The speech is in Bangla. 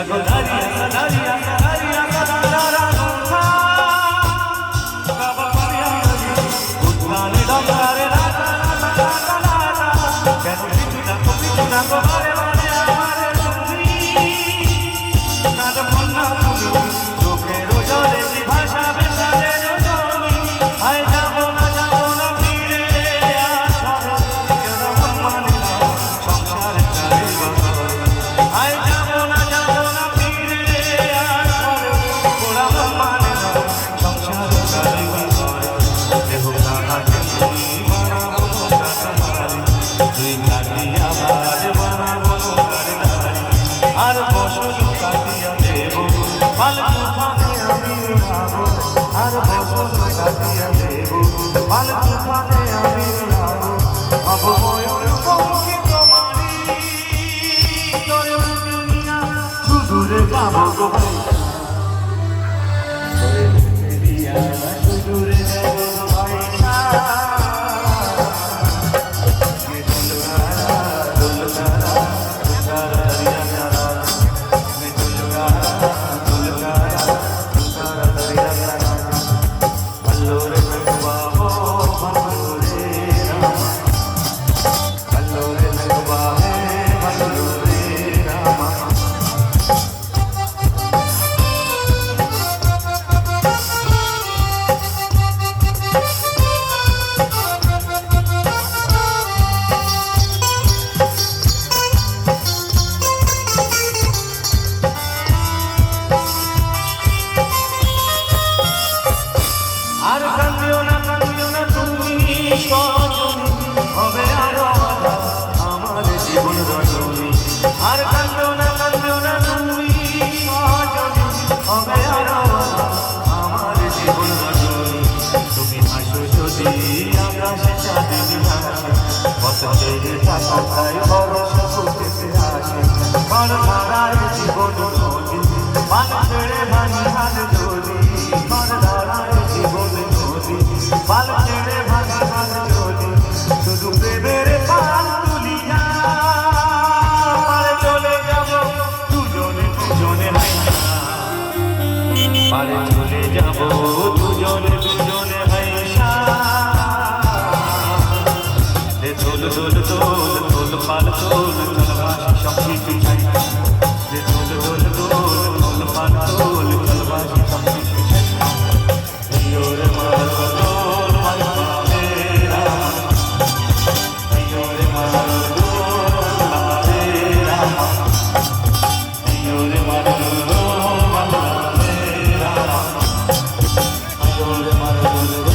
গো দাঁড়িয়ে দাঁড়িয়ে দাঁড়িয়ে দাঁড়া কোথা বাবা পারিয়া উঠানে ডঙ্গারে রাজা রাজা রাজা কেন কিছু না গো বারে বারে আমারে তুমি কাদ মন্না তুমি চোখের জলে ভাষা বেসালে জমি আই যাব না ফিরে আসা কেন মন মানে না সংসার চাই আই যাব না ফিরে আসা ওরা মন মানে না সংসার চাই দেহ কাটা তুমি বানাবো কাটারি তুই কাটিয়া বাজ বানাবো কাটারি আর বসল কাটিয়া দেব পাল তুফানে আমি উড়াবো আর বসল কাটিয়া দেব পাল তুফানে আমি উড়াবো হব ময়ূর পঙ্খী তোমারি তোরে দুনিয়া সুদূরে যাবো গো ভাই তোরে দুনিয়া সুদূরে যাবো গো ভাই আর কান্দিও না তুমি সজনী হবে আরো আমার জীবন রজনী আর কান্দিও না তুমি সজনী হবে আরো আমার জীবন রজনী তুমি হাসো যদি আকাশে চাঁদের ভাসে পথ ছেড়ে থাকায় ভরসা করতে আসে ঘর ধারায় জীবন নদী পান ছেড়ে ভাঙি হাত যদি ঘর ধারায় জীবন নদী পাল ছেড়ে ভাঙি হাত যদি শুধু প্রেমের পাল তুলিয়া পারে চলে যাব দুজনে পারে চলে যাব দুজনে হাইসা তোল তোল তোল তোল পাল তোল তলবাসি সব কিছু চাই তোল তোল তোল তোল পাল তোল তলবাসি সব কিছু চাই রে মার তোল মার মেরা রে মার তোল মেরা রে মার তোল মেরা রে মার